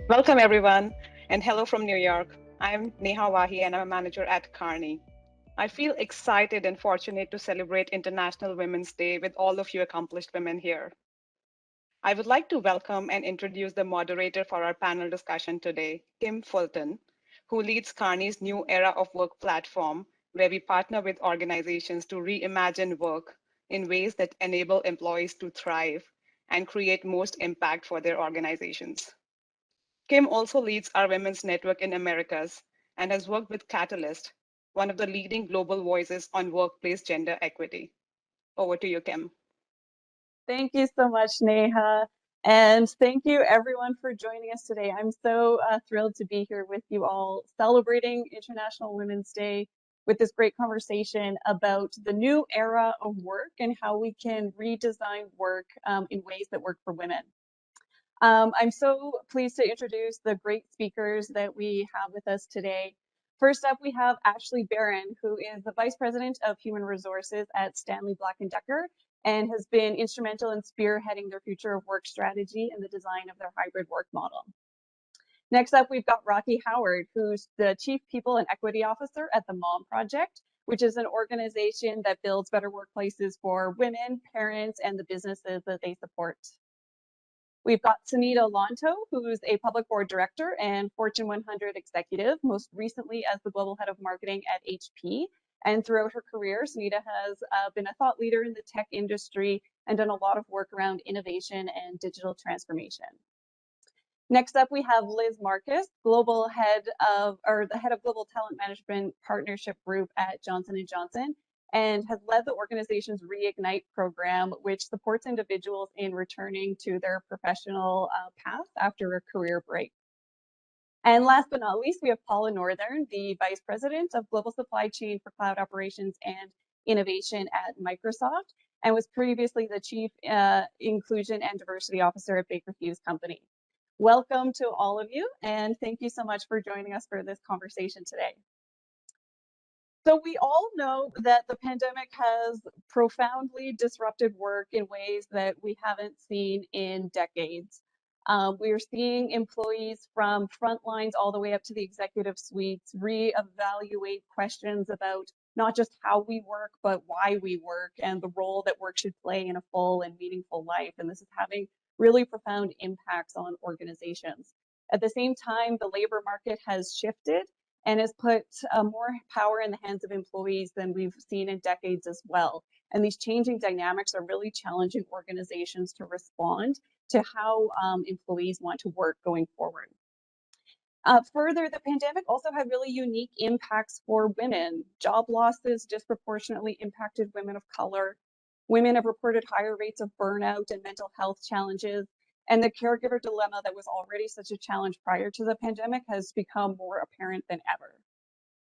Welcome, everyone, and hello from New York. I'm Neha Wahi, and I'm a manager at Kearney. I feel excited and fortunate to celebrate International Women's Day with all of you accomplished women here. I would like to welcome and introduce the moderator for our panel discussion today, Kim Fulton, who leads Kearney's New Era of Work platform, where we partner with organizations to reimagine work in ways that enable employees to thrive and create most impact for their organizations. Kim also leads our women's network in Americas and has worked with Catalyst, one of the leading global voices on workplace gender equity. Over to you, Kim. Thank you so much, Neha. And thank you everyone for joining us today. I'm so thrilled to be here with you all celebrating International Women's Day with this great conversation about the new era of work and how we can redesign work in ways that work for women. I'm so pleased to introduce the great speakers that we have with us today. First up, we have Ashley Barron, who is the Vice President of Human Resources at Stanley Black & Decker and has been instrumental in spearheading their future of work strategy and the design of their hybrid work model. Next up, we've got Rocky Howard, who's the Chief People and Equity Officer at the Mom Project, which is an organization that builds better workplaces for women, parents, and the businesses that they support. We've got Sunita Lonto, who's a public board director and Fortune 100 executive, most recently as the global head of marketing at HP. And throughout her career, Sunita has been a thought leader in the tech industry and done a lot of work around innovation and digital transformation. Next up, we have Liz Marcus, global head of, or the head of global talent management partnership group at Johnson & Johnson, and has led the organization's Reignite program, which supports individuals in returning to their professional path after a career break. And last but not least, we have Paula Northern, the Vice President of Global Supply Chain for Cloud Operations and Innovation at Microsoft, and was previously the Chief Inclusion and Diversity Officer at Baker Hughes Company. Welcome to all of you, and thank you so much for joining us for this conversation today. So we all know that the pandemic has profoundly disrupted work in ways that we haven't seen in decades. We are seeing employees from front lines all the way up to the executive suites reevaluate questions about not just how we work, but why we work and the role that work should play in a full and meaningful life. And this is having really profound impacts on organizations. At the same time, the labor market has shifted and has put more power in the hands of employees than we've seen in decades as well. And these changing dynamics are really challenging organizations to respond to how employees want to work going forward. Further, the pandemic also had really unique impacts for women. Job losses disproportionately impacted women of color. Women have reported higher rates of burnout and mental health challenges. And the caregiver dilemma that was already such a challenge prior to the pandemic has become more apparent than ever.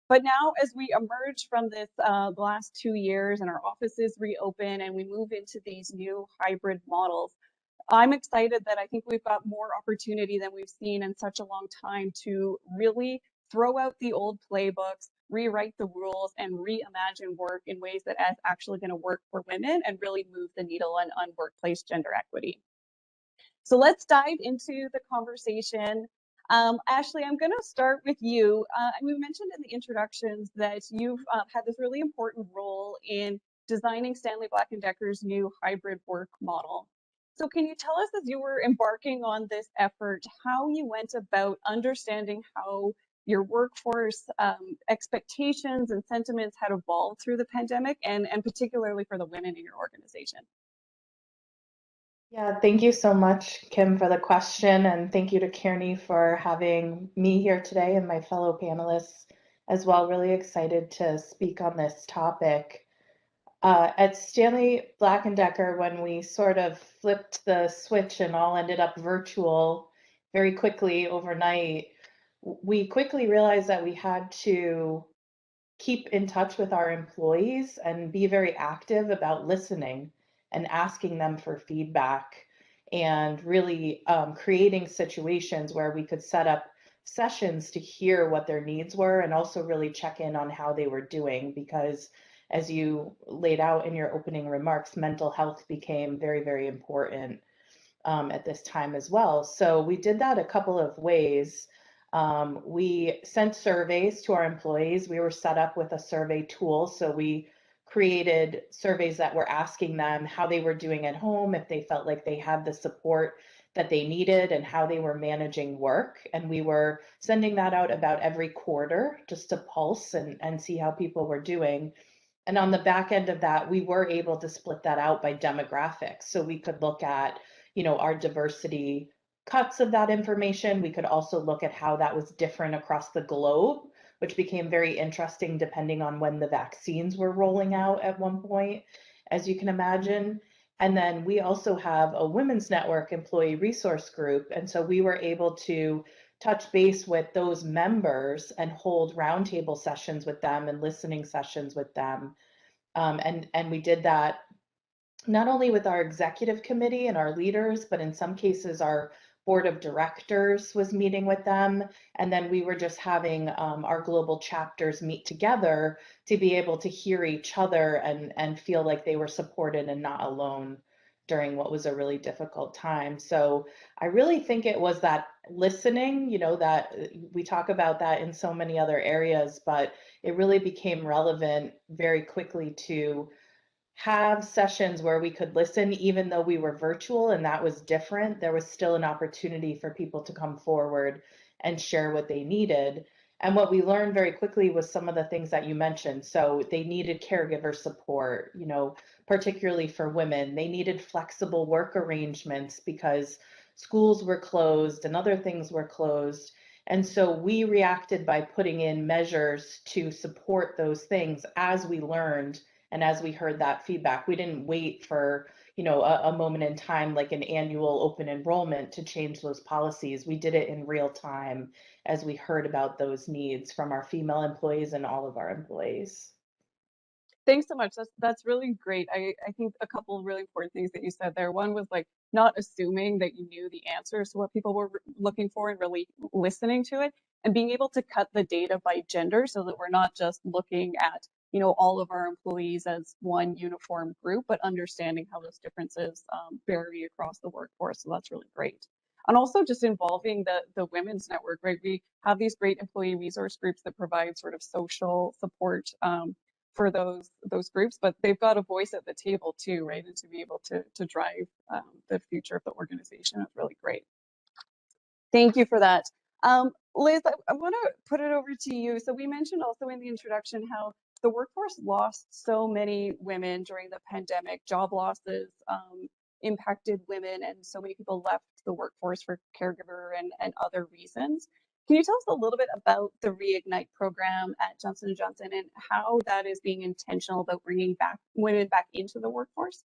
But now, as we emerge from this the last 2 years and our offices reopen and we move into these new hybrid models, I'm excited that I think we've got more opportunity than we've seen in such a long time to really throw out the old playbooks, rewrite the rules, and reimagine work in ways that is actually going to work for women and really move the needle on workplace gender equity. So let's dive into the conversation. Ashley, I'm going to start with you. We mentioned in the introductions that you've had this really important role in designing Stanley Black & Decker's new hybrid work model. So can you tell us, as you were embarking on this effort, how you went about understanding how your workforce expectations and sentiments had evolved through the pandemic, and particularly for the women in your organization? Yeah, thank you so much, Kim, for the question, and thank you to Kearney for having me here today and my fellow panelists as well. Really excited to speak on this topic. At Stanley Black & Decker, when we sort of flipped the switch and all ended up virtual very quickly overnight, we quickly realized that we had to keep in touch with our employees and be very active about listening and asking them for feedback, and really creating situations where we could set up sessions to hear what their needs were and also really check in on how they were doing, because as you laid out in your opening remarks, mental health became very, very important. at this time as well. So we did that a couple of ways. We sent surveys to our employees. We were set up with a survey tool. So we created surveys that were asking them how they were doing at home, if they felt like they had the support that they needed, and how they were managing work. And we were sending that out about every quarter just to pulse and see how people were doing. And on the back end of that, we were able to split that out by demographics. So we could look at, our diversity cuts of that information. We could also look at how that was different across the globe, which became very interesting depending on when the vaccines were rolling out at one point, as you can imagine. And then we also have a Women's Network employee resource group. And so we were able to touch base with those members and hold roundtable sessions with them and listening sessions with them. And we did that not only with our executive committee and our leaders, but in some cases our board of directors was meeting with them. And then we were just having our global chapters meet together to be able to hear each other and feel like they were supported and not alone during what was a really difficult time. So I really think it was that listening, that we talk about that in so many other areas, but it really became relevant very quickly to have sessions where we could listen, even though we were virtual and that was different. There was still an opportunity for people to come forward and share what they needed. And what we learned very quickly was some of the things that you mentioned. So they needed caregiver support, particularly for women. They needed flexible work arrangements because schools were closed and other things were closed. And so we reacted by putting in measures to support those things as we learned and as we heard that feedback. We didn't wait for, a moment in time like an annual open enrollment to change those policies. We did it in real time as we heard about those needs from our female employees and all of our employees. Thanks so much. That's really great. I think a couple of really important things that you said there. One was like not assuming that you knew the answers to what people were looking for and really listening to it, and being able to cut the data by gender so that we're not just looking at, all of our employees as one uniform group, but understanding how those differences vary across the workforce. So that's really great. And also just involving the women's network, right? We have these great employee resource groups that provide sort of social support for those groups, but they've got a voice at the table too, right? And to be able to drive the future of the organization is really great. Thank you for that. Liz, I want to put it over to you. So we mentioned also in the introduction how the workforce lost so many women during the pandemic. Job losses impacted women, and so many people left the workforce for caregiver and other reasons. Can you tell us a little bit about the Reignite program at Johnson & Johnson and how that is being intentional about bringing women back into the workforce?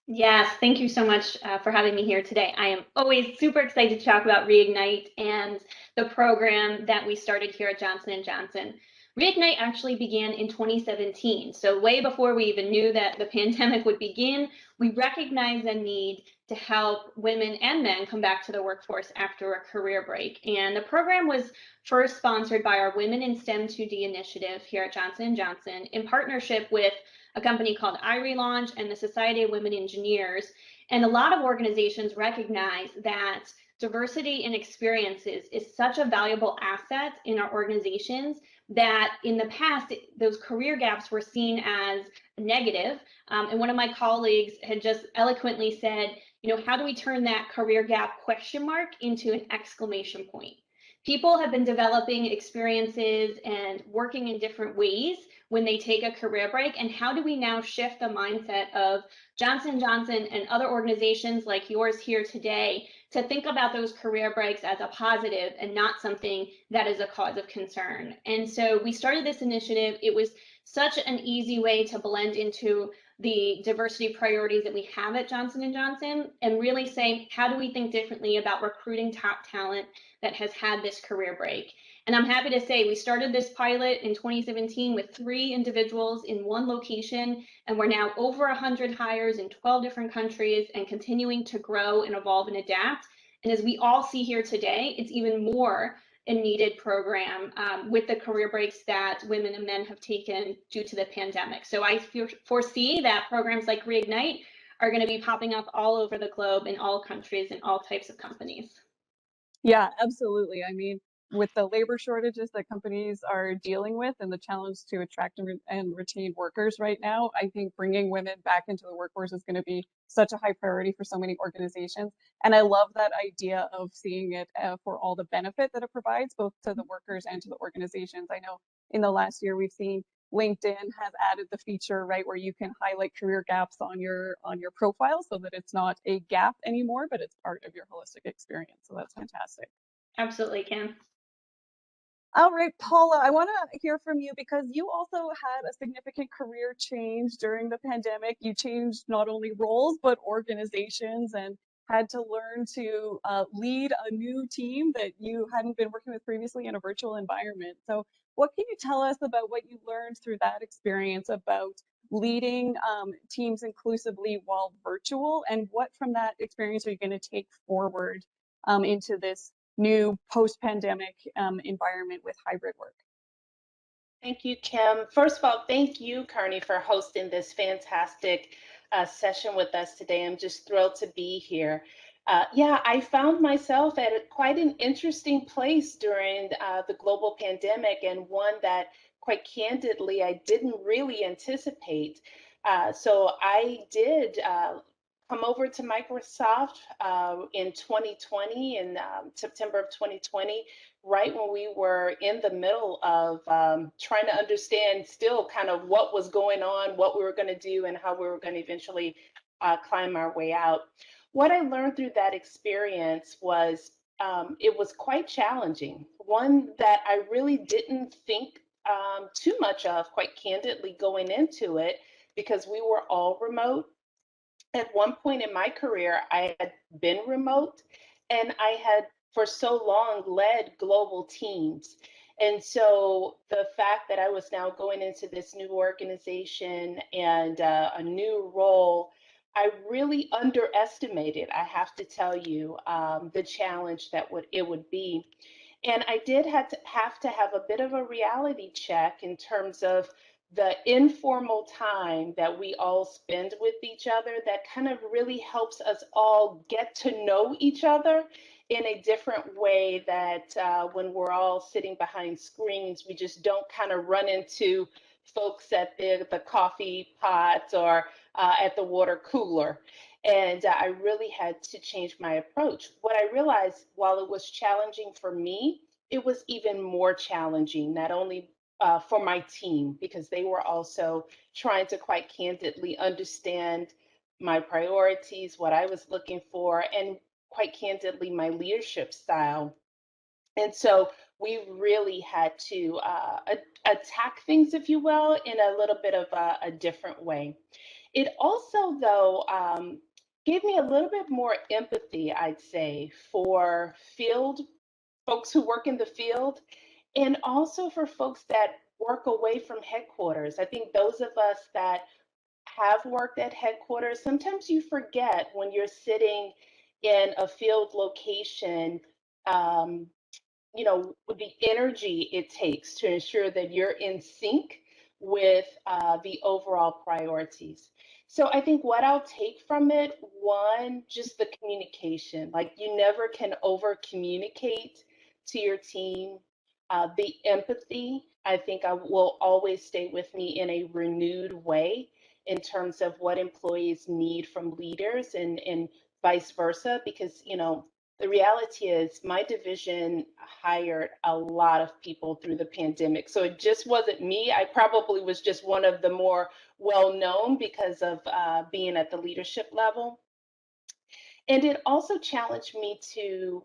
Yes, thank you so much for having me here today. I am always super excited to talk about Reignite and the program that we started here at Johnson & Johnson. Reignite actually began in 2017, so way before we even knew that the pandemic would begin. We recognized the need to help women and men come back to the workforce after a career break. And the program was first sponsored by our Women in STEM 2D initiative here at Johnson & Johnson in partnership with a company called iRelaunch and the Society of Women Engineers. And a lot of organizations recognize that diversity in experiences is such a valuable asset in our organizations that in the past, those career gaps were seen as negative. And one of my colleagues had just eloquently said, how do we turn that career gap question mark into an exclamation point? People have been developing experiences and working in different ways when they take a career break, and how do we now shift the mindset of Johnson & Johnson and other organizations like yours here today to think about those career breaks as a positive and not something that is a cause of concern. And so we started this initiative. It was such an easy way to blend into the diversity priorities that we have at Johnson & Johnson and really say, how do we think differently about recruiting top talent that has had this career break? And I'm happy to say we started this pilot in 2017 with 3 individuals in 1 location, and we're now over 100 hires in 12 different countries and continuing to grow and evolve and adapt. And as we all see here today, it's even more a needed program with the career breaks that women and men have taken due to the pandemic. So I foresee that programs like Reignite are going to be popping up all over the globe in all countries and all types of companies. Yeah, absolutely. I mean, with the labor shortages that companies are dealing with and the challenge to attract and retain workers right now, I think bringing women back into the workforce is going to be such a high priority for so many organizations. And I love that idea of seeing it for all the benefit that it provides, both to the workers and to the organizations. I know in the last year we've seen LinkedIn has added the feature, right, where you can highlight career gaps on your profile so that it's not a gap anymore, but it's part of your holistic experience. So that's fantastic. Absolutely, Kim. All right, Paula, I want to hear from you because you also had a significant career change during the pandemic. You changed not only roles, but organizations and had to learn to lead a new team that you hadn't been working with previously in a virtual environment. So what can you tell us about what you learned through that experience about leading teams inclusively while virtual, and what from that experience are you going to take forward into this new post-pandemic environment with hybrid work? Thank you, Kim. First of all, thank you, Kearney, for hosting this fantastic session with us today. I'm just thrilled to be here. Yeah, I found myself at quite an interesting place during the global pandemic, and one that, quite candidly, I didn't really anticipate. So I did come over to Microsoft in 2020, in September of 2020, right when we were in the middle of trying to understand still kind of what was going on, what we were going to do, and how we were going to eventually climb our way out. What I learned through that experience was it was quite challenging, one that I really didn't think too much of, quite candidly, going into it, because we were all remote. At one point in my career, I had been remote, and I had for so long led global teams. And so the fact that I was now going into this new organization and a new role, I really underestimated, I have to tell you, the challenge that it would be. And I did have a bit of a reality check in terms of the informal time that we all spend with each other that kind of really helps us all get to know each other in a different way, that when we're all sitting behind screens, we just don't kind of run into folks at the coffee pot or at the water cooler. And I really had to change my approach. What I realized, while it was challenging for me, it was even more challenging, not only for my team, because they were also trying to quite candidly understand my priorities, what I was looking for, and quite candidly, my leadership style. And so we really had to attack things, if you will, in a little bit of a different way. It also, though, gave me a little bit more empathy, I'd say, for field folks who work in the field, and also for folks that work away from headquarters. I think those of us that have worked at headquarters, sometimes you forget when you're sitting in a field location, um, the energy it takes to ensure that you're in sync with the overall priorities. So I think what I'll take from it, one, just the communication. Like, you never can over communicate to your team. The empathy, I think I will always stay with me in a renewed way in terms of what employees need from leaders, and vice versa, because the reality is my division hired a lot of people through the pandemic. So it just wasn't me. I probably was just one of the more well known because of being at the leadership level. And it also challenged me to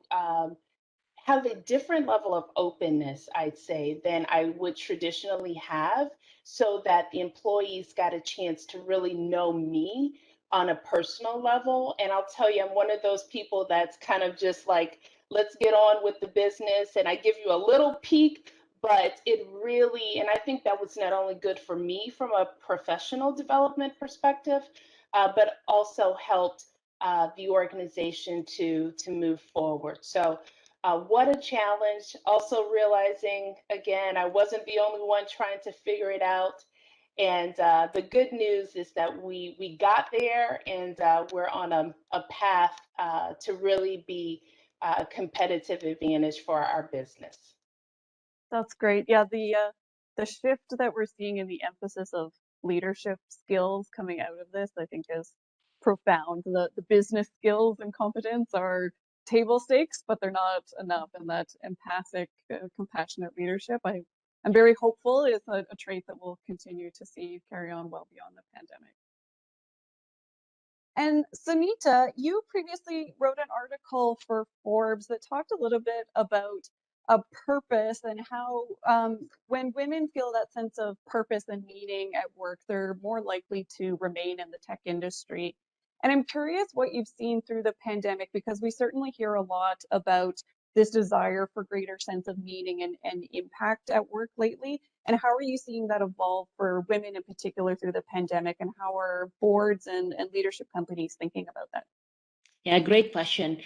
have a different level of openness, I'd say, than I would traditionally have, so that the employees got a chance to really know me on a personal level. And I'll tell you, I'm one of those people that's kind of just like, let's get on with the business. And I give you a little peek, but it really, and I think that was not only good for me from a professional development perspective, but also helped the organization to move forward. So what a challenge. Also realizing, again, I wasn't the only one trying to figure it out. And the good news is that we got there, and we're on a path to really be a competitive advantage for our business. That's great. Yeah, the shift that we're seeing in the emphasis of leadership skills coming out of this, I think, is profound. The business skills and competence are table stakes, but they're not enough. And that empathic, compassionate leadership, I'm very hopeful is a trait that we'll continue to see carry on well beyond the pandemic. And Sunita, you previously wrote an article for Forbes that talked a little bit about a purpose and how when women feel that sense of purpose and meaning at work, they're more likely to remain in the tech industry. And I'm curious what you've seen through the pandemic, because we certainly hear a lot about this desire for greater sense of meaning and impact at work lately. And how are you seeing that evolve for women in particular through the pandemic? And how are boards and leadership companies thinking about that? Yeah, great question.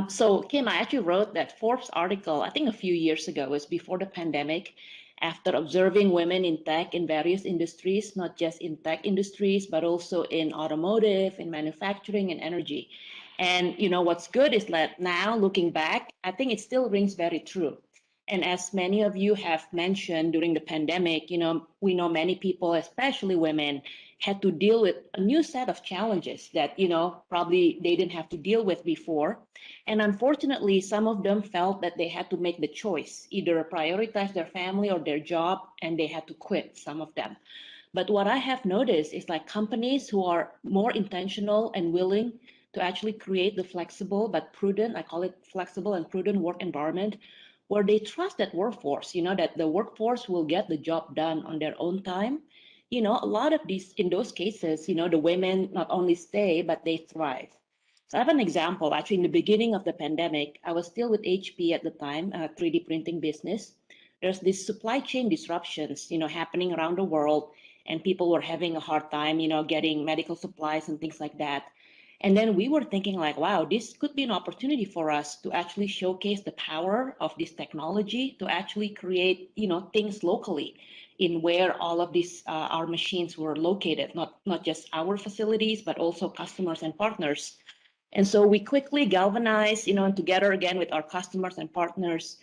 So Kim, I actually wrote that Forbes article, I think a few years ago, it was before the pandemic, after observing women in tech in various industries, not just in tech industries, but also in automotive, in manufacturing and energy. And you know, what's good is that now looking back, I think it still rings very true. And as many of you have mentioned during the pandemic, you know, we know many people, especially women, had to deal with a new set of challenges that, you know, probably they didn't have to deal with before. And unfortunately, some of them felt that they had to make the choice, either prioritize their family or their job, and they had to quit, some of them. But what I have noticed is like companies who are more intentional and willing to actually create the flexible but prudent, I call it flexible and prudent work environment, where they trust that workforce, you know, that the workforce will get the job done on their own time. You know, a lot of these, in those cases, you know, the women not only stay, but they thrive. So I have an example. Actually, in the beginning of the pandemic, I was still with HP at the time, a 3D printing business. There's this supply chain disruptions, you know, happening around the world, and people were having a hard time, you know, getting medical supplies and things like that. And then we were thinking like, wow, this could be an opportunity for us to actually showcase the power of this technology to actually create, you know, things locally in where all of these our machines were located, not just our facilities, but also customers and partners. And so we quickly galvanized, you know, and together again with our customers and partners,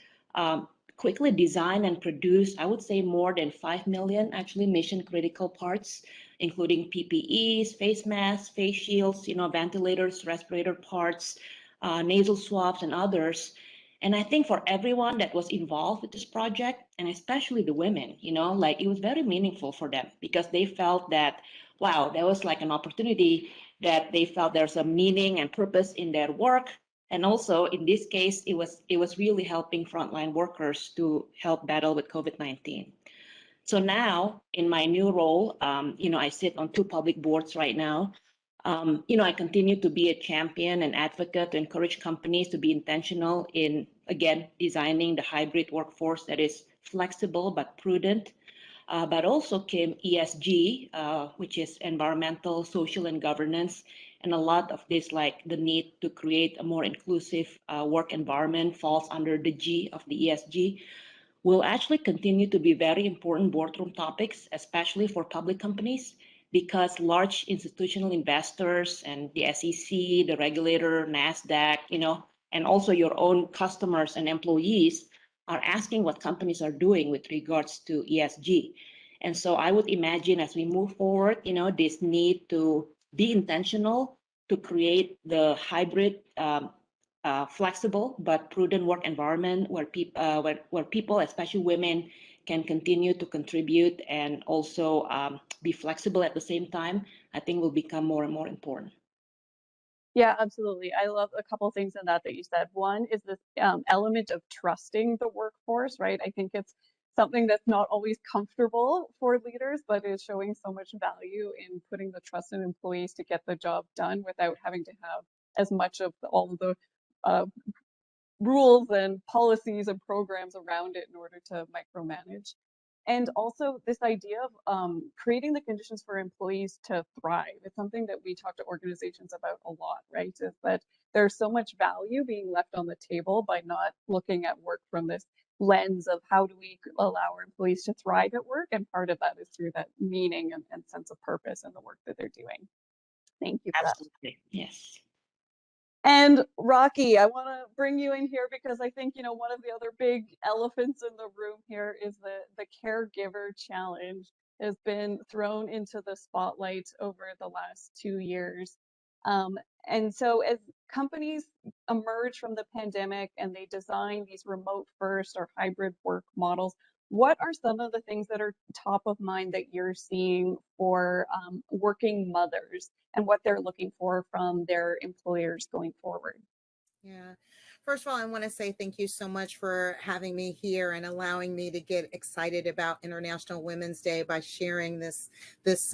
quickly design and produce, I would say more than 5 million actually mission critical parts, including PPEs, face masks, face shields, you know, ventilators, respirator parts, nasal swabs, and others. And I think for everyone that was involved with this project, and especially the women, you know, like it was very meaningful for them because they felt that, wow, there was like an opportunity that they felt there's a meaning and purpose in their work. And also in this case, it was really helping frontline workers to help battle with COVID-19. So now in my new role, you know, I sit on 2 public boards right now. You know, I continue to be a champion and advocate to encourage companies to be intentional in, again, designing the hybrid workforce that is flexible but prudent. But also came ESG, which is environmental, social, and governance. And a lot of this, like the need to create a more inclusive work environment, falls under the G of the ESG, will actually continue to be very important boardroom topics, especially for public companies, because large institutional investors and the SEC, the regulator, NASDAQ, you know, and also your own customers and employees are asking what companies are doing with regards to ESG. And so I would imagine as we move forward, you know, this need to be intentional to create the hybrid flexible but prudent work environment where people, especially women, can continue to contribute and also be flexible at the same time, I think will become more and more important. Yeah, absolutely. I love a couple of things in that you said. One is this element of trusting the workforce, right? I think it's something that's not always comfortable for leaders, but is showing so much value in putting the trust in employees to get the job done without having to have as much of all of the uh, rules and policies and programs around it in order to micromanage. And also this idea of creating the conditions for employees to thrive. It's something that we talk to organizations about a lot, right? Is that there's so much value being left on the table by not looking at work from this lens of how do we allow our employees to thrive at work, and part of that is through that meaning and sense of purpose in the work that they're doing. Thank you for that. Absolutely. Yes. And Rocky, I want to bring you in here because I think, one of the other big elephants in the room here is the caregiver challenge has been thrown into the spotlight over the last 2 years. And so as companies emerge from the pandemic and they design these remote first or hybrid work models, what are some of the things that are top of mind that you're seeing for working mothers and what they're looking for from their employers going forward? Yeah. First of all, I want to say thank you so much for having me here and allowing me to get excited about International Women's Day by sharing this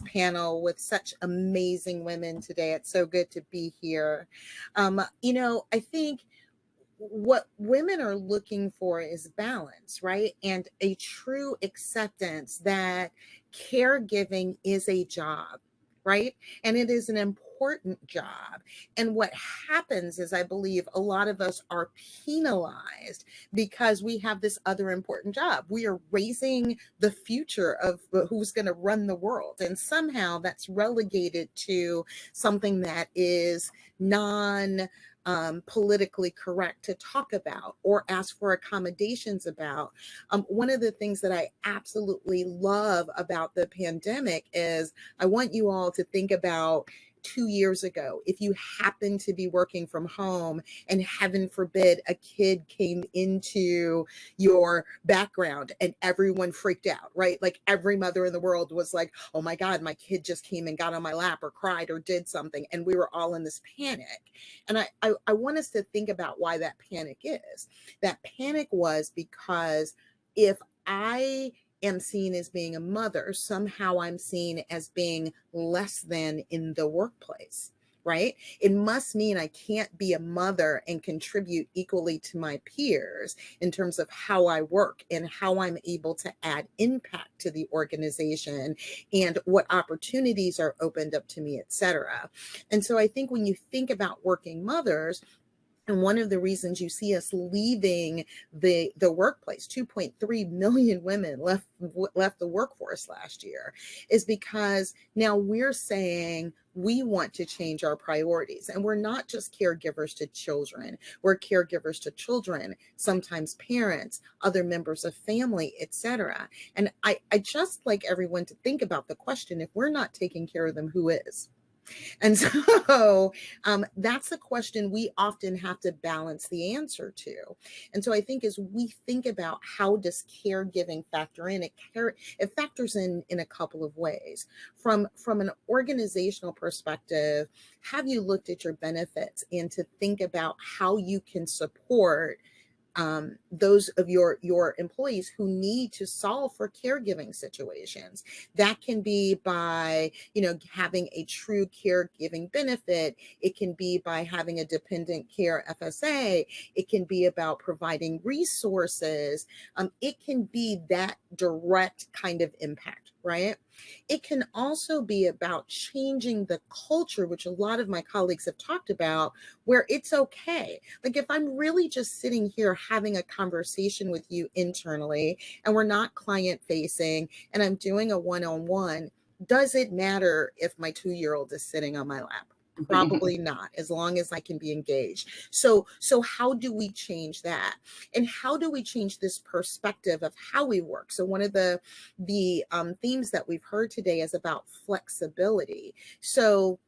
panel with such amazing women today. It's so good to be here. I think what women are looking for is balance, right? And a true acceptance that caregiving is a job, right? And it is an important job. And what happens is, I believe a lot of us are penalized because we have this other important job. We are raising the future of who's going to run the world. And somehow that's relegated to something that is politically correct to talk about or ask for accommodations about. One of the things that I absolutely love about the pandemic is I want you all to think about 2 years ago, if you happen to be working from home and heaven forbid a kid came into your background and everyone freaked out, right? Like every mother in the world was like, oh my God, my kid just came and got on my lap or cried or did something. And we were all in this panic. And I want us to think about why that panic is. That panic was because if I am seen as being a mother, somehow I'm seen as being less than in the workplace, right? It must mean I can't be a mother and contribute equally to my peers in terms of how I work and how I'm able to add impact to the organization and what opportunities are opened up to me, et cetera. And so I think when you think about working mothers, and one of the reasons you see us leaving the workplace, 2.3 million women left the workforce last year, is because now we're saying we want to change our priorities. And we're not just caregivers to children. We're caregivers to children, sometimes parents, other members of family, etc. And I just like everyone to think about the question, if we're not taking care of them, who is? And so that's the question we often have to balance the answer to. And so I think as we think about how does caregiving factor in, it factors in a couple of ways. From an organizational perspective, have you looked at your benefits and to think about how you can support those of your employees who need to solve for caregiving situations? That can be by, having a true caregiving benefit. It can be by having a dependent care FSA. It can be about providing resources. It can be that direct kind of impact, right? It can also be about changing the culture, which a lot of my colleagues have talked about, where it's okay. Like if I'm really just sitting here having a conversation with you internally and we're not client facing and I'm doing a one-on-one, does it matter if my 2-year-old is sitting on my lap? Probably not, as long as I can be engaged. So how do we change that? And how do we change this perspective of how we work? So one of the themes that we've heard today is about flexibility. So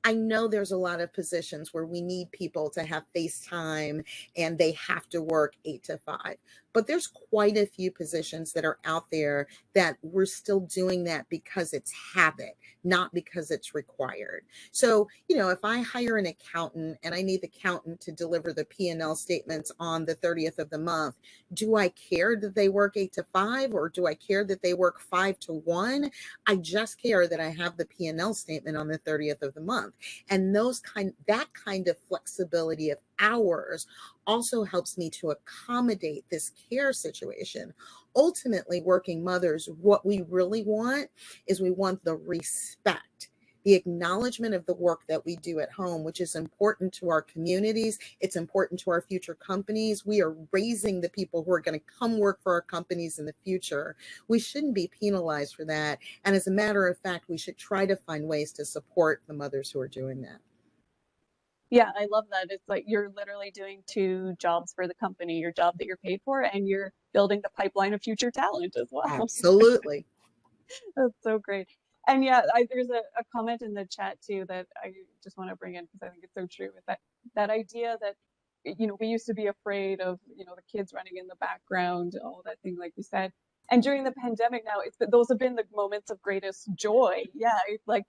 I know there's a lot of positions where we need people to have FaceTime and they have to work 8 to 5. But there's quite a few positions that are out there that we're still doing that because it's habit, not because it's required. So, if I hire an accountant and I need the accountant to deliver the P&L statements on the 30th of the month, do I care that they work 8 to 5 or do I care that they work 5 to 1? I just care that I have the P&L statement on the 30th of the month. And that kind of flexibility of hours also helps me to accommodate this care situation. Ultimately, working mothers, what we really want is we want the respect the acknowledgement of the work that we do at home, which is important to our communities. It's important to our future companies. We are raising the people who are going to come work for our companies in the future. We shouldn't be penalized for that. And as a matter of fact, we should try to find ways to support the mothers who are doing that. Yeah, I love that. It's like you're literally doing two jobs for the company, your job that you're paid for, and you're building the pipeline of future talent as well. Absolutely. That's so great. And yeah, there's a comment in the chat too that I just want to bring in because I think it's so true. With that idea that, you know, we used to be afraid of, you know, the kids running in the background, all that thing, like you said. And during the pandemic now, those have been the moments of greatest joy. Yeah, like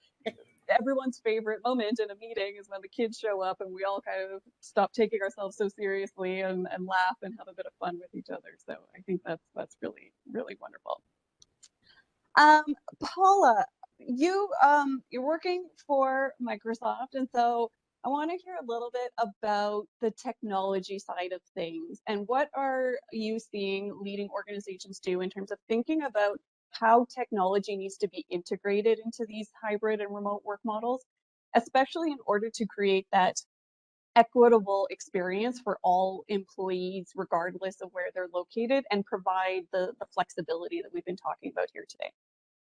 everyone's favorite moment in a meeting is when the kids show up and we all kind of stop taking ourselves so seriously and laugh and have a bit of fun with each other. So I think that's really, really wonderful. Paula, you're working for Microsoft, and so I want to hear a little bit about the technology side of things and what are you seeing leading organizations do in terms of thinking about how technology needs to be integrated into these hybrid and remote work models, especially in order to create that equitable experience for all employees, regardless of where they're located, and provide the flexibility that we've been talking about here today.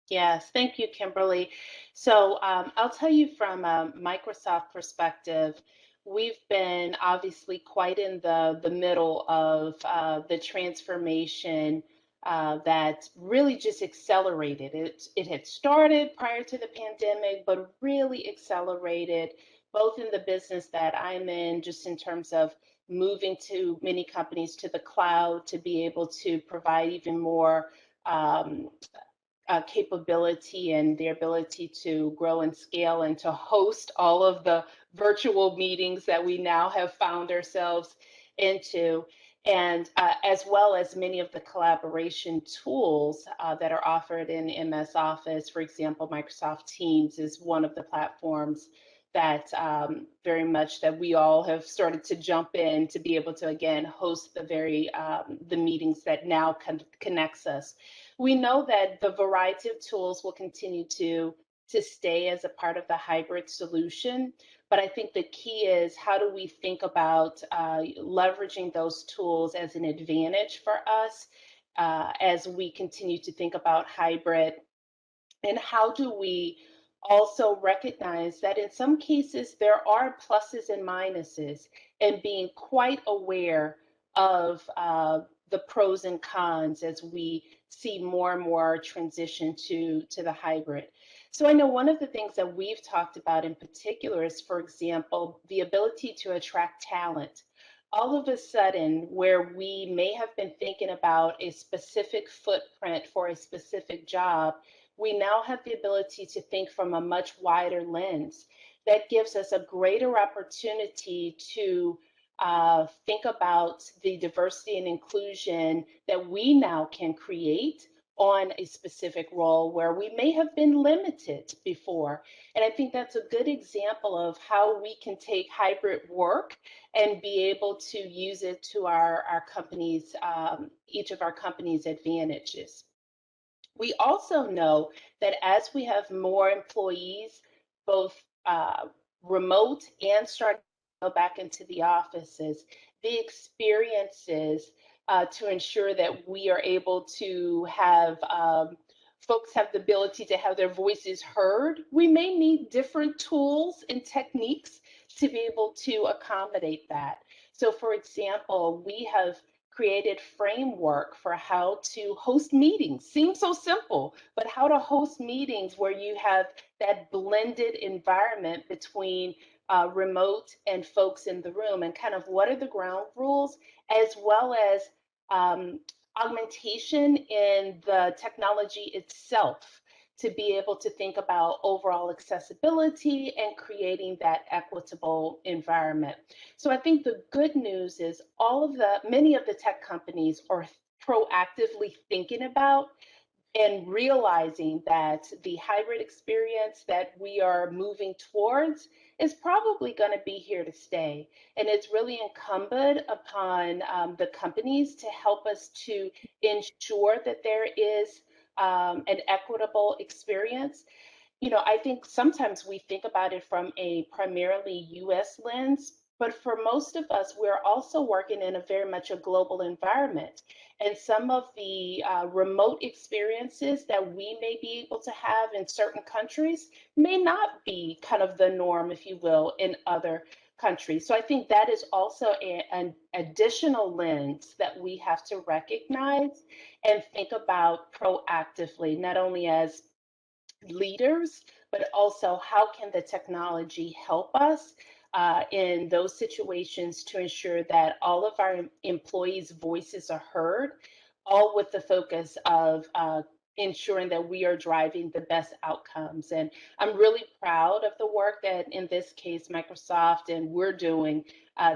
Yes, thank you, Kimberly. So I'll tell you from a Microsoft perspective, we've been obviously quite in the middle of the transformation that really just accelerated. It had started prior to the pandemic, but really accelerated both in the business that I'm in, just in terms of moving to many companies to the cloud to be able to provide even more um, capability and the ability to grow and scale and to host all of the virtual meetings that we now have found ourselves into, and as well as many of the collaboration tools that are offered in MS Office. For example, Microsoft Teams is one of the platforms that very much that we all have started to jump in to be able to again host the meetings that now connects us. We know that the variety of tools will continue to stay as a part of the hybrid solution, but I think the key is how do we think about leveraging those tools as an advantage for us as we continue to think about hybrid, and how do we also recognize that in some cases there are pluses and minuses, and being quite aware of the pros and cons as we see more and more transition to the hybrid. So I know one of the things that we've talked about in particular is, for example, the ability to attract talent. All of a sudden, where we may have been thinking about a specific footprint for a specific job, we now have the ability to think from a much wider lens. That gives us a greater opportunity to think about the diversity and inclusion that we now can create on a specific role where we may have been limited before. And I think that's a good example of how we can take hybrid work and be able to use it to our companies, each of our companies' advantages. We also know that as we have more employees, both remote and starting to go back into the offices, the experiences to ensure that we are able to have folks have the ability to have their voices heard, we may need different tools and techniques to be able to accommodate that. So, for example, we have created framework for how to host meetings. Seems so simple, but how to host meetings where you have that blended environment between remote and folks in the room, and kind of what are the ground rules, as well as augmentation in the technology itself to be able to think about overall accessibility and creating that equitable environment. So I think the good news is many of the tech companies are proactively thinking about and realizing that the hybrid experience that we are moving towards is probably going to be here to stay. And it's really incumbent upon the companies to help us to ensure that there is an equitable experience. I think sometimes we think about it from a primarily US lens, but for most of us, we're also working in a very much a global environment. And some of the remote experiences that we may be able to have in certain countries may not be kind of the norm, if you will, in other countries. So I think that is also an additional lens that we have to recognize and think about proactively, not only as leaders, but also how can the technology help us in those situations to ensure that all of our employees' voices are heard, all with the focus of ensuring that we are driving the best outcomes. And I'm really proud of the work that, in this case, Microsoft and we're doing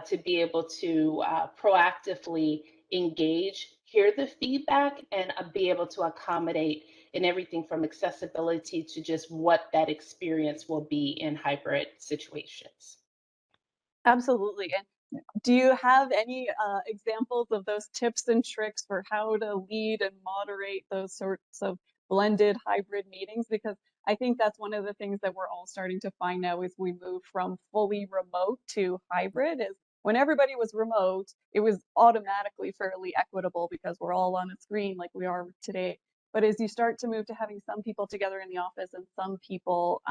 to be able to proactively engage, hear the feedback, and be able to accommodate in everything from accessibility to just what that experience will be in hybrid situations. Absolutely. And do you have any examples of those tips and tricks for how to lead and moderate those sorts of blended hybrid meetings? Because I think that's one of the things that we're all starting to find now as we move from fully remote to hybrid is when everybody was remote, it was automatically fairly equitable because we're all on a screen like we are today. But as you start to move to having some people together in the office and some people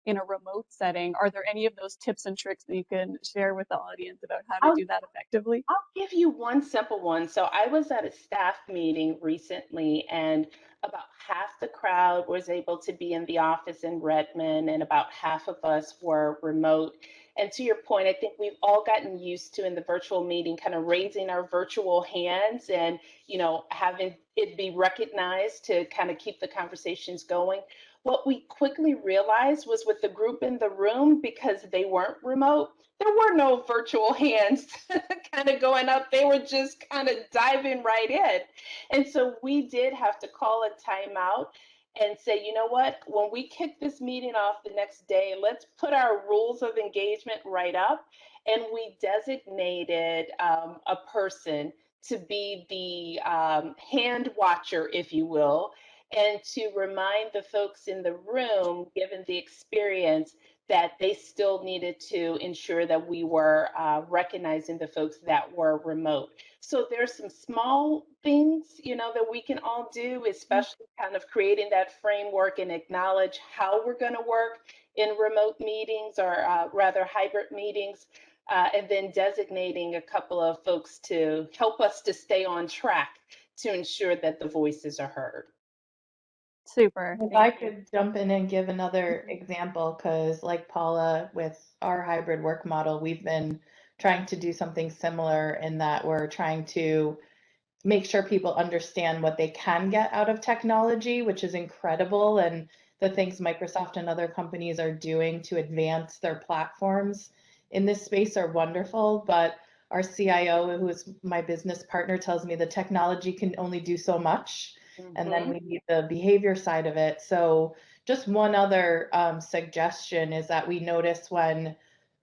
in a remote setting, are there any of those tips and tricks that you can share with the audience about how to I'll, do that effectively? I'll give you one simple one. So I was at a staff meeting recently, and about half the crowd was able to be in the office in Redmond, and about half of us were remote. And to your point, I think we've all gotten used to in the virtual meeting kind of raising our virtual hands and, having it be recognized to kind of keep the conversations going. What we quickly realized was with the group in the room, because they weren't remote, there were no virtual hands kind of going up. They were just kind of diving right in. And so we did have to call a timeout and say, you know what, when we kick this meeting off the next day, let's put our rules of engagement right up. And we designated a person to be the hand watcher, if you will, and to remind the folks in the room, given the experience, that they still needed to ensure that we were recognizing the folks that were remote. So there's some small things, that we can all do, especially kind of creating that framework and acknowledge how we're going to work in remote meetings or rather hybrid meetings, and then designating a couple of folks to help us to stay on track to ensure that the voices are heard. Super. If I Thank you. could jump in and give another example, because like Paula, with our hybrid work model, we've been trying to do something similar in that we're trying to make sure people understand what they can get out of technology, which is incredible, and the things Microsoft and other companies are doing to advance their platforms in this space are wonderful. But our CIO, who is my business partner, tells me the technology can only do so much. And then we need the behavior side of it. So just one other suggestion is that we notice when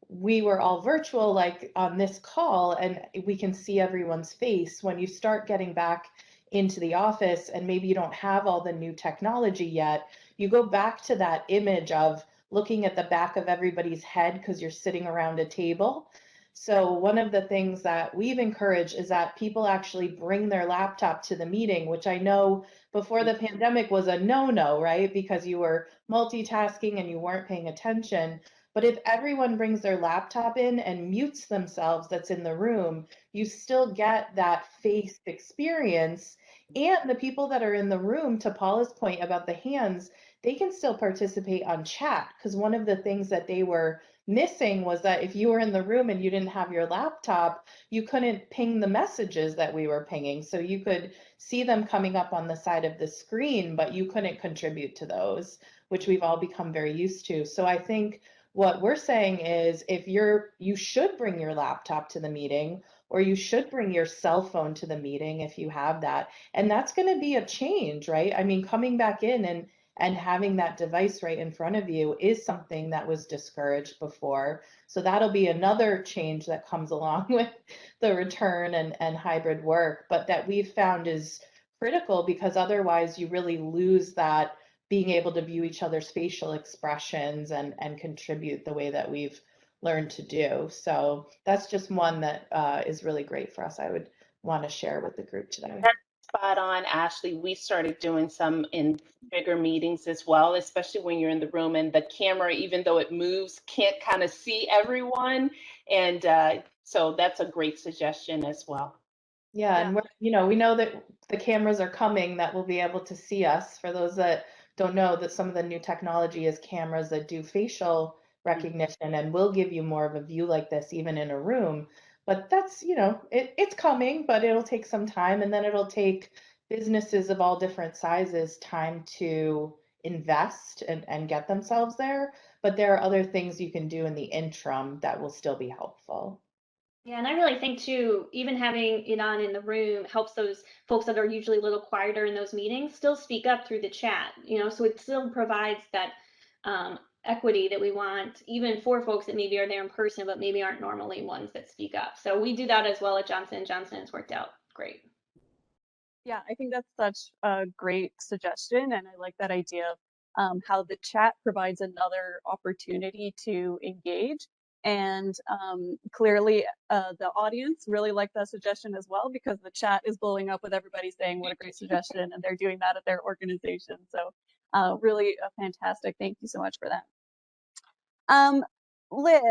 we were all virtual, like on this call, and we can see everyone's face. When you start getting back into the office and maybe you don't have all the new technology yet, you go back to that image of looking at the back of everybody's head because you're sitting around a table. So one of the things that we've encouraged is that people actually bring their laptop to the meeting, which I know before the pandemic was a no-no, right? Because you were multitasking and you weren't paying attention. But if everyone brings their laptop in and mutes themselves that's in the room, you still get that face experience. And the people that are in the room, to Paula's point about the hands, they can still participate on chat, because one of the things that they were missing was that if you were in the room and you didn't have your laptop, you couldn't ping the messages that we were pinging. So you could see them coming up on the side of the screen, but you couldn't contribute to those, which we've all become very used to. So I think what we're saying is if you should bring your laptop to the meeting, or you should bring your cell phone to the meeting if you have that. And that's going to be a change, right? I mean, coming back in and having that device right in front of you is something that was discouraged before. So that'll be another change that comes along with the return and hybrid work, but that we've found is critical, because otherwise you really lose that being able to view each other's facial expressions and contribute the way that we've learned to do. So that's just one that is really great for us. I would want to share with the group today. That's spot on, Ashley. We started doing some in bigger meetings as well, especially when you're in the room and the camera, even though it moves, can't kind of see everyone. And so that's a great suggestion as well. Yeah, and we know that the cameras are coming that will be able to see us. For those that don't know, that some of the new technology is cameras that do facial recognition and will give you more of a view like this even in a room. But that's, it's coming, but it'll take some time, and then it'll take businesses of all different sizes time to invest and get themselves there. But there are other things you can do in the interim that will still be helpful. Yeah, and I really think too, even having it on in the room helps those folks that are usually a little quieter in those meetings still speak up through the chat, so it still provides that equity that we want, even for folks that maybe are there in person, but maybe aren't normally ones that speak up. So we do that as well at Johnson & Johnson. It's worked out great. Yeah, I think that's such a great suggestion, and I like that idea of how the chat provides another opportunity to engage. And clearly, the audience really liked that suggestion as well, because the chat is blowing up with everybody saying what a great suggestion, and they're doing that at their organization. So really fantastic. Thank you so much for that. Liz,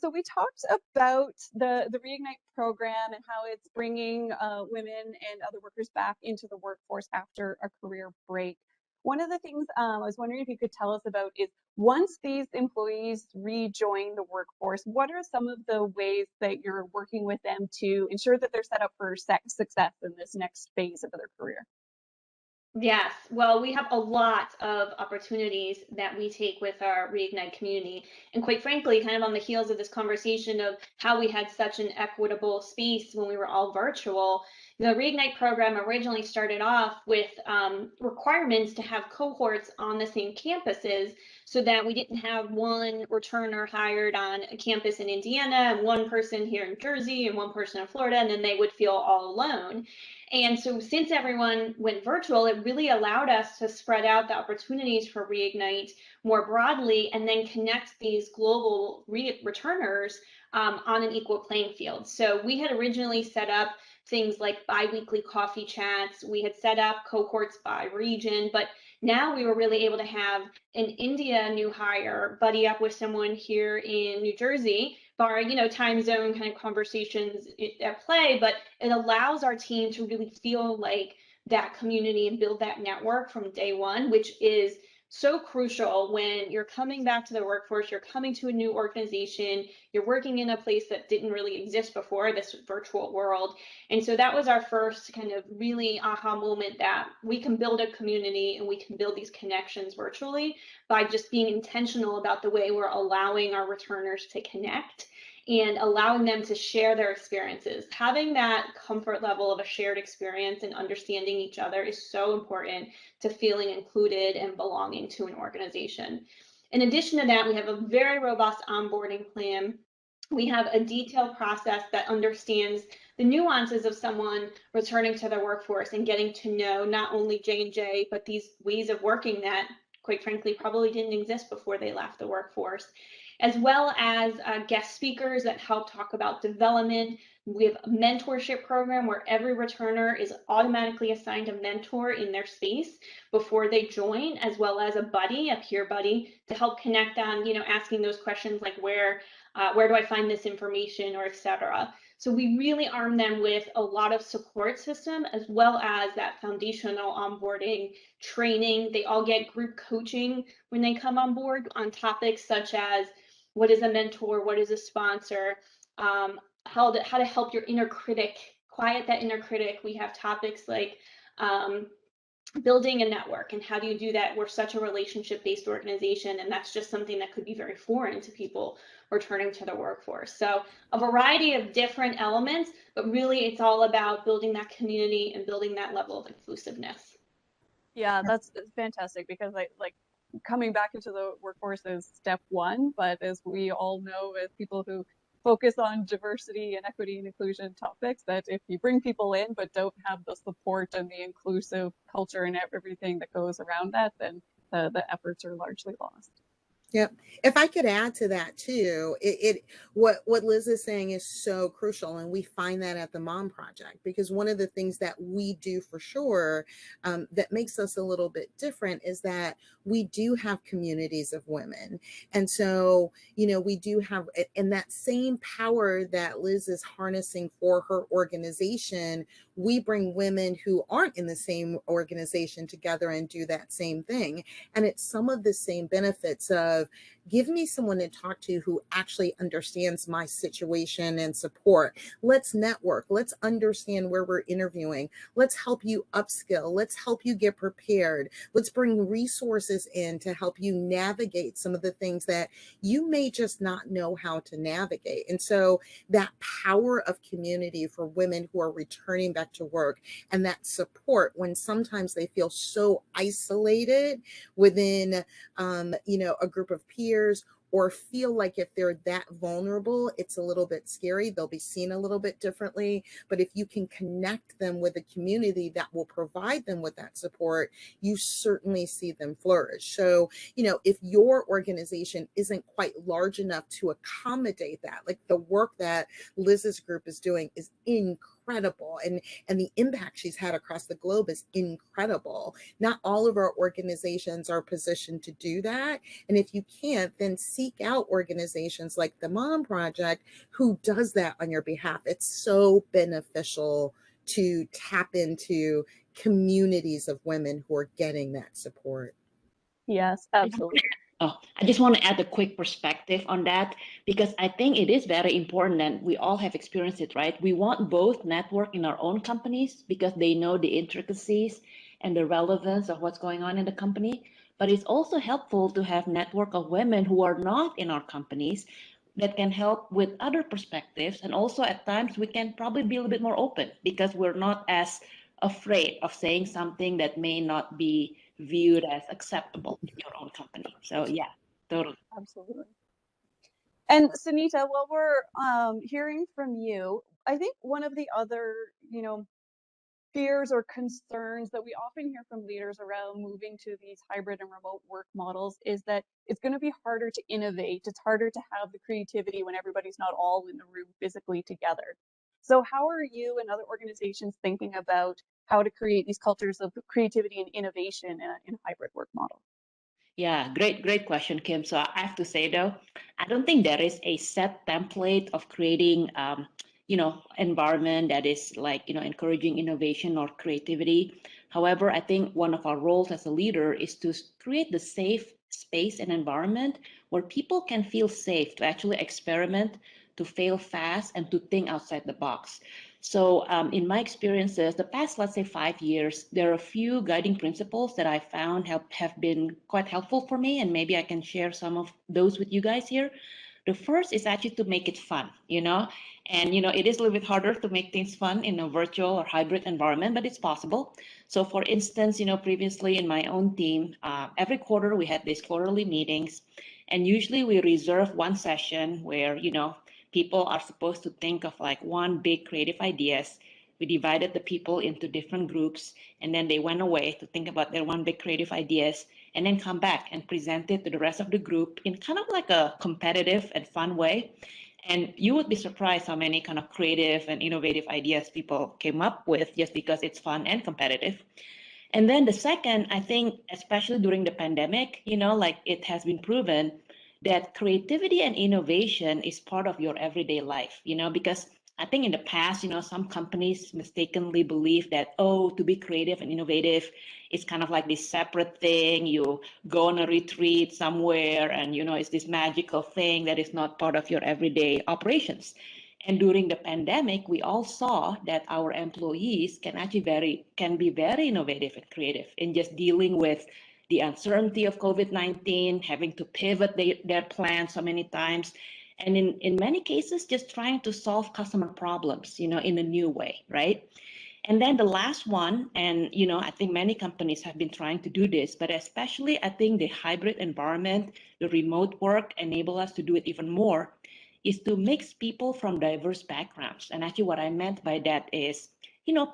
so we talked about the Reignite program and how it's bringing women and other workers back into the workforce after a career break. One of the things I was wondering if you could tell us about is, once these employees rejoin the workforce, what are some of the ways that you're working with them to ensure that they're set up for success in this next phase of their career? Yes, well, we have a lot of opportunities that we take with our Reignite community. And quite frankly, kind of on the heels of this conversation of how we had such an equitable space when we were all virtual, the Reignite program originally started off with requirements to have cohorts on the same campuses, so that we didn't have one returner hired on a campus in Indiana and one person here in Jersey and one person in Florida, and then they would feel all alone. And so since everyone went virtual, it really allowed us to spread out the opportunities for Reignite more broadly, and then connect these global returners on an equal playing field. So we had originally set up things like bi-weekly coffee chats. We had set up cohorts by region, but now we were really able to have an India new hire buddy up with someone here in New Jersey, barring, time zone kind of conversations at play, but it allows our team to really feel like that community and build that network from day one, which is so crucial when you're coming back to the workforce, you're coming to a new organization, you're working in a place that didn't really exist before, this virtual world. And so that was our first kind of really aha moment, that we can build a community and we can build these connections virtually by just being intentional about the way we're allowing our returners to connect and allowing them to share their experiences. Having that comfort level of a shared experience and understanding each other is so important to feeling included and belonging to an organization. In addition to that, we have a very robust onboarding plan. We have a detailed process that understands the nuances of someone returning to the workforce and getting to know not only J&J, but these ways of working that, quite frankly, probably didn't exist before they left the workforce, as well as guest speakers that help talk about development. We have a mentorship program where every returner is automatically assigned a mentor in their space before they join, as well as a buddy, a peer buddy, to help connect on, asking those questions like where do I find this information, or etc. So we really arm them with a lot of support system, as well as that foundational onboarding training. They all get group coaching when they come on board on topics such as what is a mentor, what is a sponsor, how to help your inner critic, quiet that inner critic. We have topics like building a network, and how do you do that? We're such a relationship-based organization, and that's just something that could be very foreign to people returning to the workforce. So a variety of different elements, but really it's all about building that community and building that level of inclusiveness. Yeah, that's fantastic, because coming back into the workforce is step one, but as we all know, as people who focus on diversity and equity and inclusion topics, that if you bring people in but don't have the support and the inclusive culture and everything that goes around that, then the efforts are largely lost. Yep. If I could add to that too, what Liz is saying is so crucial, and we find that at the Mom Project, because one of the things that we do for sure that makes us a little bit different is that we do have communities of women, and so we do have, and that same power that Liz is harnessing for her organization, we bring women who aren't in the same organization together and do that same thing, and it's some of the same benefits of give me someone to talk to who actually understands my situation and support. Let's network. Let's understand where we're interviewing. Let's help you upskill. Let's help you get prepared. Let's bring resources in to help you navigate some of the things that you may just not know how to navigate. And so that power of community for women who are returning back to work, and that support when sometimes they feel so isolated within a group of peers, or feel like if they're that vulnerable, it's a little bit scary. They'll be seen a little bit differently. But if you can connect them with a community that will provide them with that support, you certainly see them flourish. So, if your organization isn't quite large enough to accommodate that, like the work that Liz's group is doing is incredible, and the impact she's had across the globe is incredible. Not all of our organizations are positioned to do that. And if you can't, then seek out organizations like the Mom Project who does that on your behalf. It's so beneficial to tap into communities of women who are getting that support. Yes, absolutely. I just want to add a quick perspective on that, because I think it is very important, and we all have experienced it, right? We want both network in our own companies because they know the intricacies and the relevance of what's going on in the company. But it's also helpful to have network of women who are not in our companies that can help with other perspectives. And also at times we can probably be a little bit more open because we're not as afraid of saying something that may not be viewed as acceptable in your own company. So yeah, totally. Absolutely. And Sunita, while we're hearing from you, I think one of the other, fears or concerns that we often hear from leaders around moving to these hybrid and remote work models is that it's going to be harder to innovate. It's harder to have the creativity when everybody's not all in the room physically together. So how are you and other organizations thinking about how to create these cultures of creativity and innovation in a hybrid work model? Yeah, great question, Kim. So I have to say though, I don't think there is a set template of creating, environment that is like, encouraging innovation or creativity. However, I think one of our roles as a leader is to create the safe space and environment where people can feel safe to actually experiment, to fail fast, and to think outside the box. So in my experiences, the past, let's say 5 years, there are a few guiding principles that I found have been quite helpful for me, and maybe I can share some of those with you guys here. The first is actually to make it fun, and it is a little bit harder to make things fun in a virtual or hybrid environment, but it's possible. So for instance, previously in my own team, every quarter we had these quarterly meetings, and usually we reserve one session where, people are supposed to think of like one big creative ideas. We divided the people into different groups, and then they went away to think about their one big creative ideas, and then come back and present it to the rest of the group in kind of like a competitive and fun way. And you would be surprised how many kind of creative and innovative ideas people came up with just because it's fun and competitive. And then the second, I think, especially during the pandemic, like it has been proven that creativity and innovation is part of your everyday life, because I think in the past, some companies mistakenly believe that, oh, to be creative and innovative is kind of like this separate thing. You go on a retreat somewhere and, it's this magical thing that is not part of your everyday operations. And during the pandemic, we all saw that our employees can be very innovative and creative in just dealing with the uncertainty of COVID-19, having to pivot their plans so many times, and in many cases, just trying to solve customer problems, in a new way, right? And then the last one, and I think many companies have been trying to do this, but especially I think the hybrid environment, the remote work enable us to do it even more, is to mix people from diverse backgrounds. And actually what I meant by that is,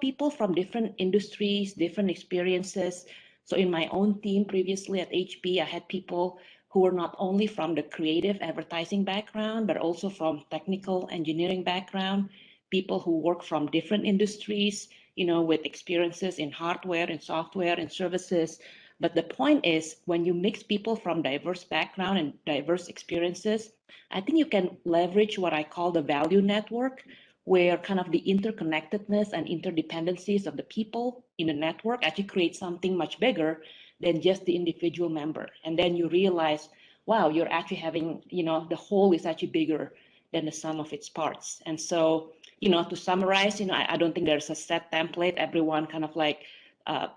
people from different industries, different experiences, So in my own team previously at HP, I had people who were not only from the creative advertising background, but also from technical engineering background, people who work from different industries, with experiences in hardware and software and services. But the point is, when you mix people from diverse background and diverse experiences, I think you can leverage what I call the value network, where kind of the interconnectedness and interdependencies of the people in the network actually create something much bigger than just the individual member. And then you realize, wow, you're actually having, the whole is actually bigger than the sum of its parts. And so, to summarize, I don't think there's a set template. Everyone kind of like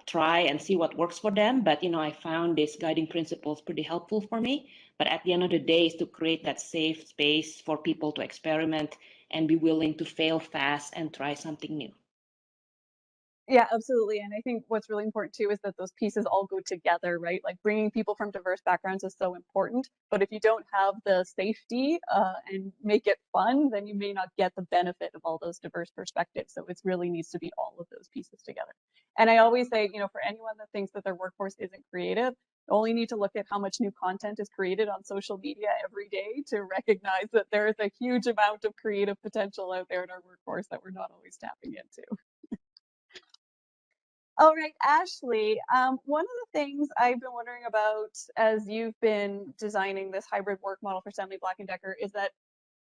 try and see what works for them. But, I found these guiding principles pretty helpful for me. But at the end of the day is to create that safe space for people to experiment and be willing to fail fast and try something new. Yeah, absolutely. And I think what's really important too is that those pieces all go together, right? Like bringing people from diverse backgrounds is so important. But if you don't have the safety and make it fun, then you may not get the benefit of all those diverse perspectives. So it really needs to be all of those pieces together. And I always say, for anyone that thinks that their workforce isn't creative, you only need to look at how much new content is created on social media every day to recognize that there is a huge amount of creative potential out there in our workforce that we're not always tapping into. All right, Ashley, one of the things I've been wondering about as you've been designing this hybrid work model for Stanley Black & Decker is that,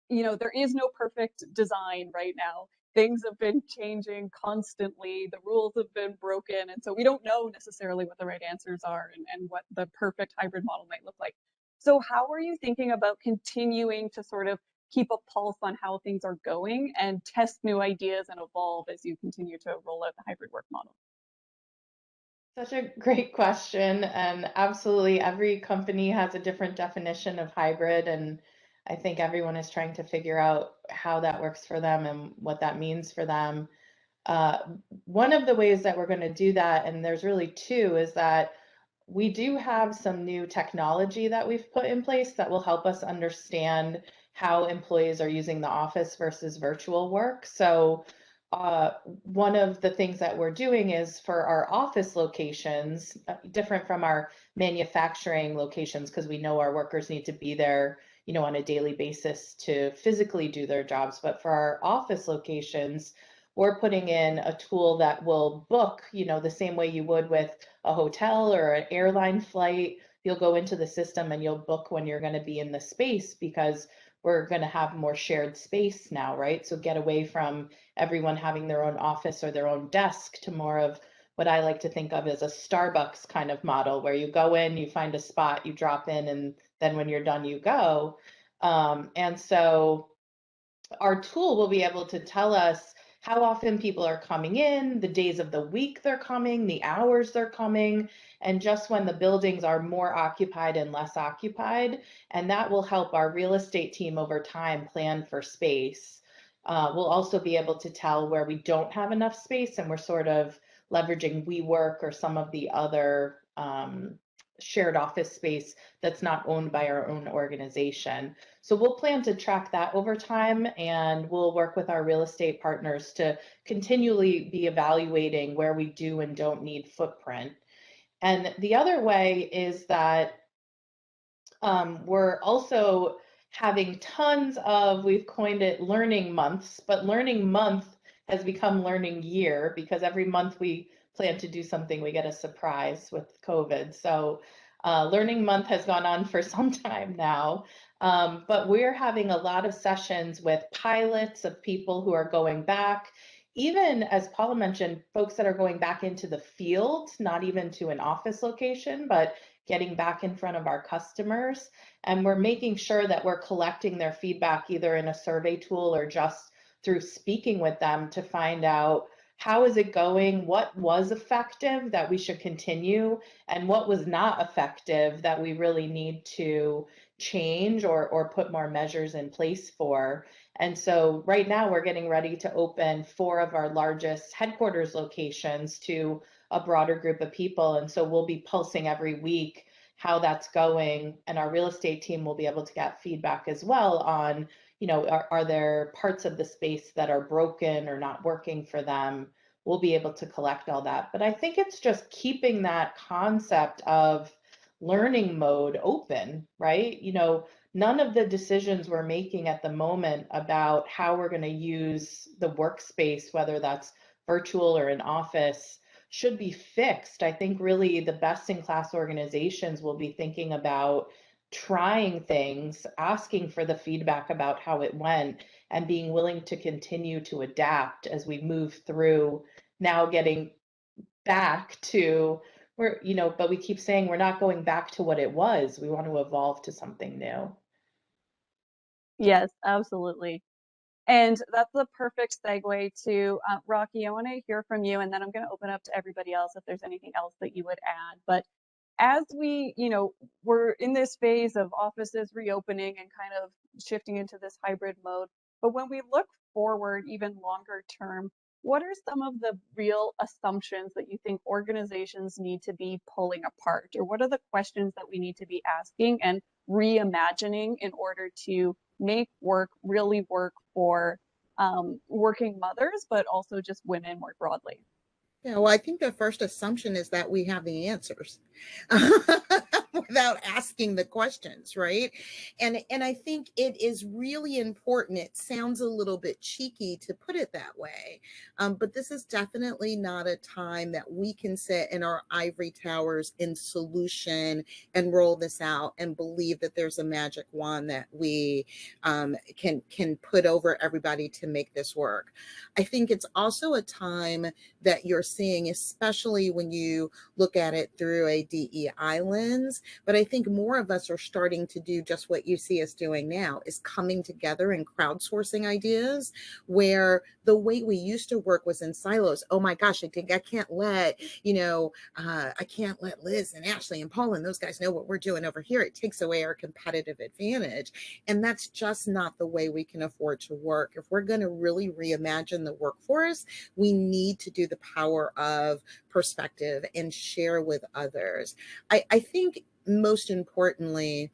there is no perfect design right now. Things have been changing constantly. The rules have been broken. And so we don't know necessarily what the right answers are and what the perfect hybrid model might look like. So how are you thinking about continuing to sort of keep a pulse on how things are going and test new ideas and evolve as you continue to roll out the hybrid work model? Such a great question. And absolutely, every company has a different definition of hybrid. And I think everyone is trying to figure out how that works for them and what that means for them. Uh, One of the ways that we're going to do that, and there's really two, is that we do have some new technology that we've put in place that will help us understand how employees are using the office versus virtual work. So one of the things that we're doing is for our office locations, different from our manufacturing locations, because we know our workers need to be there, on a daily basis to physically do their jobs. But for our office locations, we're putting in a tool that will book, the same way you would with a hotel or an airline flight. You'll go into the system and you'll book when you're going to be in the space, because we're going to have more shared space now, right? So get away from everyone having their own office or their own desk to more of what I like to think of as a Starbucks kind of model, where you go in, you find a spot, you drop in, and then when you're done, you go. And so our tool will be able to tell us how often people are coming in, the days of the week they're coming, the hours they're coming, and just when the buildings are more occupied and less occupied. And that will help our real estate team over time plan for space. We'll also be able to tell where we don't have enough space and we're sort of leveraging WeWork or some of the other shared office space that's not owned by our own organization. So we'll plan to track that over time, and we'll work with our real estate partners to continually be evaluating where we do and don't need footprint. And the other way is that we're also having tons of, we've coined it learning months, but learning month has become learning year, because every month we plan to do something, we get a surprise with COVID. So learning month has gone on for some time now, but we're having a lot of sessions with pilots of people who are going back, even as Paula mentioned, folks that are going back into the field, not even to an office location, but getting back in front of our customers. And we're making sure that we're collecting their feedback either in a survey tool or just through speaking with them to find out, how is it going? What was effective that we should continue? And what was not effective that we really need to change or put more measures in place for? And so right now we're getting ready to open 4 of our largest headquarters locations to a broader group of people. And so we'll be pulsing every week how that's going. And our real estate team will be able to get feedback as well on, are there parts of the space that are broken or not working for them? we'll be able to collect all that. But I think it's just keeping that concept of learning mode open, right? You know, none of the decisions we're making at the moment about how we're going to use the workspace, whether that's virtual or in office, should be fixed. I think really the best in class organizations will be thinking about trying things, asking for the feedback about how it went, and being willing to continue to adapt as we move through now getting back to where, you know, but we keep saying we're not going back to what it was. We want to evolve to something new. Yes, absolutely. And that's the perfect segue to Rocky. I want to hear from you, and then I'm going to open up to everybody else if there's anything else that you would add. But as we, we're in this phase of offices reopening and kind of shifting into this hybrid mode. But when we look forward, even longer term, what are some of the real assumptions that you think organizations need to be pulling apart? Or what are the questions that we need to be asking and reimagining in order to make work really work for working mothers, but also just women more broadly? Yeah, well, I think the first assumption is that we have the answers without asking the questions, right? And I think it is really important. It sounds a little bit cheeky to put it that way, but this is definitely not a time that we can sit in our ivory towers in solution and roll this out and believe that there's a magic wand that we can put over everybody to make this work. I think it's also a time that you're seeing, especially when you look at it through a DEI lens. But I think more of us are starting to do just what you see us doing now, is coming together and crowdsourcing ideas, where the way we used to work was in silos. Oh my gosh, I think I can't let, I can't let Liz and Ashley and Paul and those guys know what we're doing over here. It takes away our competitive advantage. And that's just not the way we can afford to work. If we're going to really reimagine the workforce, we need to do the power of perspective and share with others. I think most importantly,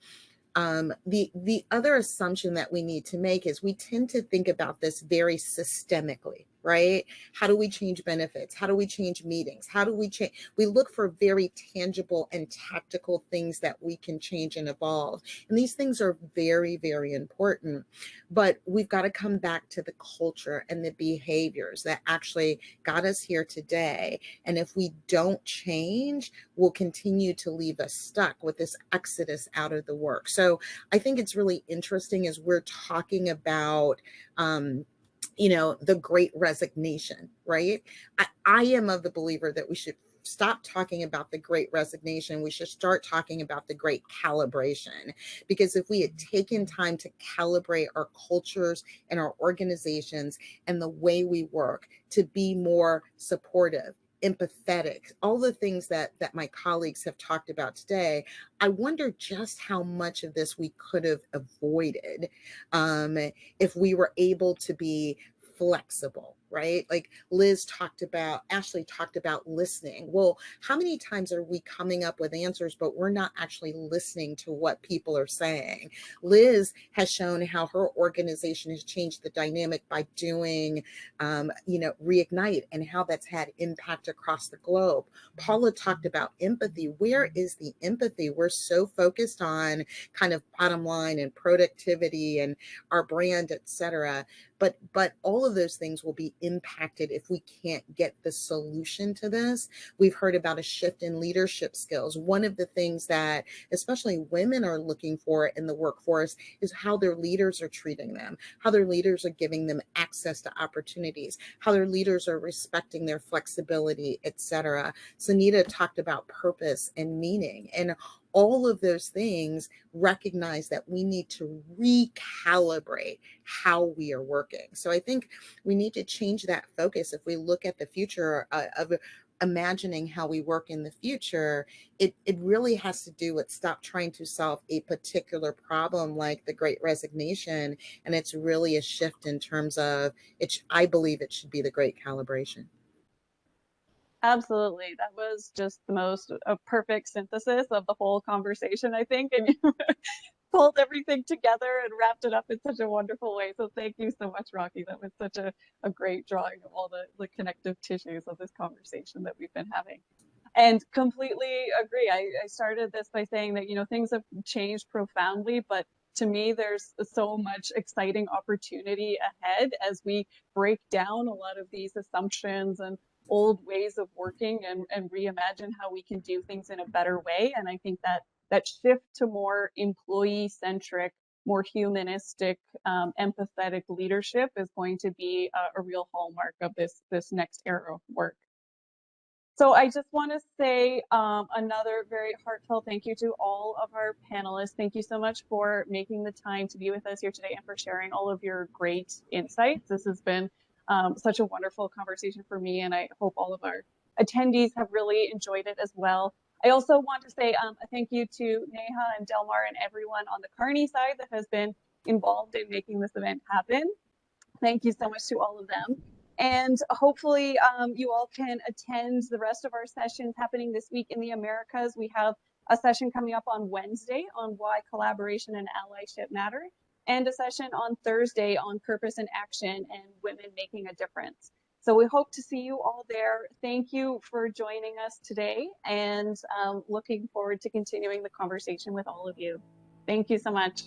the other assumption that we need to make is we tend to think about this very systemically, right? How do we change benefits? How do we change meetings? How do we change? We look for very tangible and tactical things that we can change and evolve. And these things are very, very important. But we've got to come back to the culture and the behaviors that actually got us here today. And if we don't change, will continue to leave us stuck with this exodus out of the work. So I think it's really interesting as we're talking about, the great resignation, right? I am of the believer that we should stop talking about the great resignation. We should start talking about the great calibration, because if we had taken time to calibrate our cultures and our organizations and the way we work to be more supportive, empathetic, all the things that my colleagues have talked about today, I wonder just how much of this we could have avoided if we were able to be flexible, right? Like Ashley talked about listening. Well, how many times are we coming up with answers, but we're not actually listening to what people are saying? Liz has shown how her organization has changed the dynamic by doing, Reignite, and how that's had impact across the globe. Paula talked about empathy. Where is the empathy? We're so focused on kind of bottom line and productivity and our brand, et cetera. But all of those things will be impacted if we can't get the solution to this. We've heard about a shift in leadership skills. One of the things that especially women are looking for in the workforce is how their leaders are treating them, how their leaders are giving them access to opportunities, how their leaders are respecting their flexibility, etc. Sunita talked about purpose and meaning, and all of those things recognize that we need to recalibrate how we are working. So I think we need to change that focus. If we look at the future of imagining how we work in the future, it really has to do with stop trying to solve a particular problem like the Great Resignation. And it's really a shift in terms of I believe it should be the Great Calibration. Absolutely. That was just the most perfect synthesis of the whole conversation, I think. And you pulled everything together and wrapped it up in such a wonderful way. So thank you so much, Rocky. That was such a great drawing of all the connective tissues of this conversation that we've been having. And completely agree. I started this by saying that, things have changed profoundly, but to me, there's so much exciting opportunity ahead as we break down a lot of these assumptions and old ways of working and reimagine how we can do things in a better way. And I think that shift to more employee-centric, more humanistic, empathetic leadership is going to be a real hallmark of this next era of work. So I just want to say another very heartfelt thank you to all of our panelists. Thank you so much for making the time to be with us here today and for sharing all of your great insights. This has been such a wonderful conversation for me, and I hope all of our attendees have really enjoyed it as well. I also want to say a thank you to Neha and Delmar and everyone on the Kearney side that has been involved in making this event happen. Thank you so much to all of them. And hopefully you all can attend the rest of our sessions happening this week in the Americas. We have a session coming up on Wednesday on why collaboration and allyship matter, and a session on Thursday on purpose and action and women making a difference. So we hope to see you all there. Thank you for joining us today, and looking forward to continuing the conversation with all of you. Thank you so much.